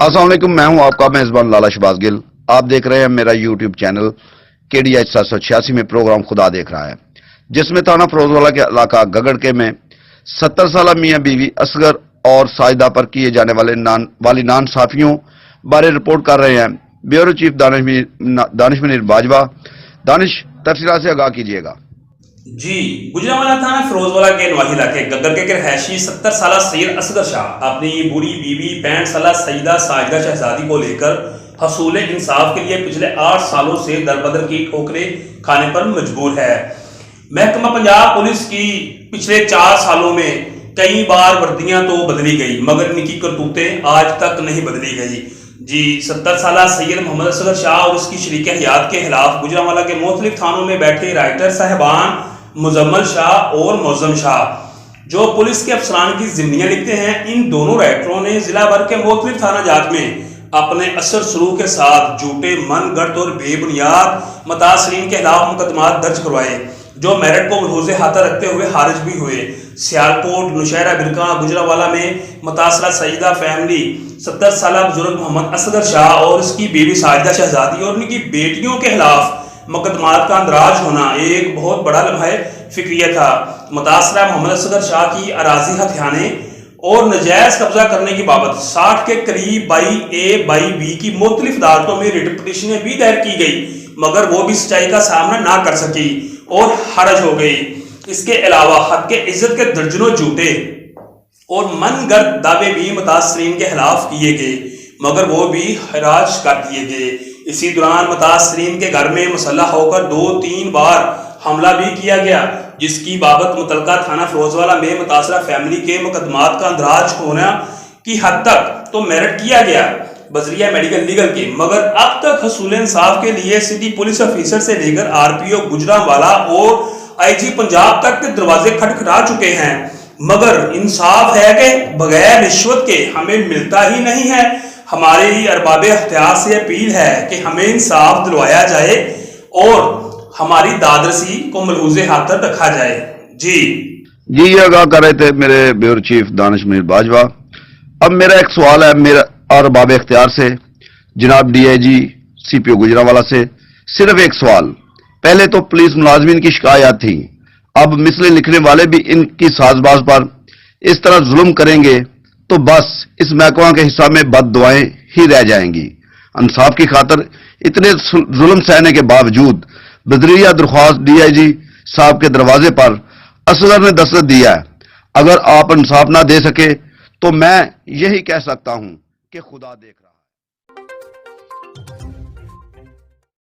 अस्सलाम वालेकुम, मैं हूं आपका मेजबान लाला शहबाज गिल। आप देख रहे हैं मेरा यूट्यूब चैनल KDH 786 में प्रोग्राम खुदा देख रहा है, जिसमें थाना फिरोजवाला के इलाका गगड़के में 70 साल मियां बीवी असगर और साजिदा पर किए जाने वाली नाइंसाफियों बारे रिपोर्ट कर रहे हैं ब्यूरो चीफ दानिश मुनीर बाजवा। दानिश, तफसीलात से आगाह कीजिएगा। जी, गुजरांवाला थाना फिरोजवाला के नवाही इलाके गगड़के के रहैशी 70 साल सैयद असगर शाह अपनी बूढ़ी बीवी 65 साल सईदा साजिदा शहजादी को लेकर हसूल इंसाफ के लिए पिछले 8 सालों से दरबदर की ठोकरें खाने पर मजबूर है। महकमा पंजाब पुलिस की पिछले 4 सालों में कई बार वर्दियां तो बदली गई, मगर इनकी करतूतें आज तक नहीं बदली गई। जी, 70 साल सैयद मोहम्मद असगर शाह और उसकी शरीक हयात के खिलाफ गुजरांवाला के मुख्तलिफ थानों में बैठे राइटर साहबान मुजम्मल शाह और मौजम शाह जो पुलिस के अफसरान की जिम्मियां लिखते हैं, इन दोनों राइटरों ने जिला भर के मुख्तलिफ थाना जात में अपने असर सलूक के साथ झूठे, मन गढ़ और बेबुनियाद मुतासरीन के खिलाफ मुकदमा दर्ज करवाए, जो मेरिट को मलहूज़े हाथा रखते हुए खारिज भी हुए। सियालकोट, नौशहरा, बिरका, गुजरांवाला में मुतासरा सईदा फैमिली 70 साल बुजुर्ग मोहम्मद असगर शाह और उसकी बीवी साजिदा शहजादी और उनकी बेटियों के खिलाफ मुकदमात का अंदराज होना एक बहुत बड़ा लम्हा फिक्रिया था। मुतासरा मोहम्मद असगर शाह की अराजी हथियाने और नजायज कब्जा करने की बाबत 60 के करीब बाई ए बाई बी की मुख्तलिफ अदालतों में रिट पिटीशनें भी दायर की गई, मगर वो भी सच्चाई का सामना ना कर सकी और खारिज हो गई। इसके अलावा हक के इज्जत के दर्जनों झूठे और मनगढ़ दावे भी मुतासरीन के खिलाफ किए गए, मगर वो भी खराज कर दिए गए। इसी दौरान मुतासरीन के घर में मुसल्लह होकर 2-3 बार हमला भी किया गया, जिसकी बाबत मुतलका थाना फिरोजवाला में मुतासरा फैमिली के मुकदमात का अंदराज होना की हद तक तो मेरिट किया गया बजरिया मेडिकल लीगल के, मगर अब तक हसूल इंसाफ के लिए सिटी पुलिस ऑफिसर से लेकर RPO गुजरांवाला और IG पंजाब तक के दरवाजे खटखटा चुके हैं, मगर इंसाफ है कि बगैर रिश्वत के हमें मिलता ही नहीं है। हमारी अरबाब अख्तियार से अपील है कि हमें इंसाफ दिलवाया जाए और हमारी दादरसी को मलहूज़े हाथ रखा जाए। जी, ये आगाह कर रहे थे मेरे ब्यूरो चीफ दानिश मुनीर बाजवा। अब मेरा एक सवाल है मेरा अरबाब अख्तियार से, जनाब DIG CPO गुजरांवाला से। सिर्फ एक सवाल, पहले तो पुलिस मुलाजमीन की शिकायत थी, अब मिसले लिखने वाले भी इनकी साजबाज पर इस तरह जुल्म करेंगे तो बस इस महकमा के हिस्सा में बद दुआएं ही रह जाएंगी। इंसाफ की खातिर इतने जुल्म सहने के बावजूद बदरिया दरख्वास्त DIG साहब के दरवाजे पर असगर ने दस्तखत दिया है। अगर आप इंसाफ ना दे सके तो मैं यही कह सकता हूं कि खुदा देख रहा है।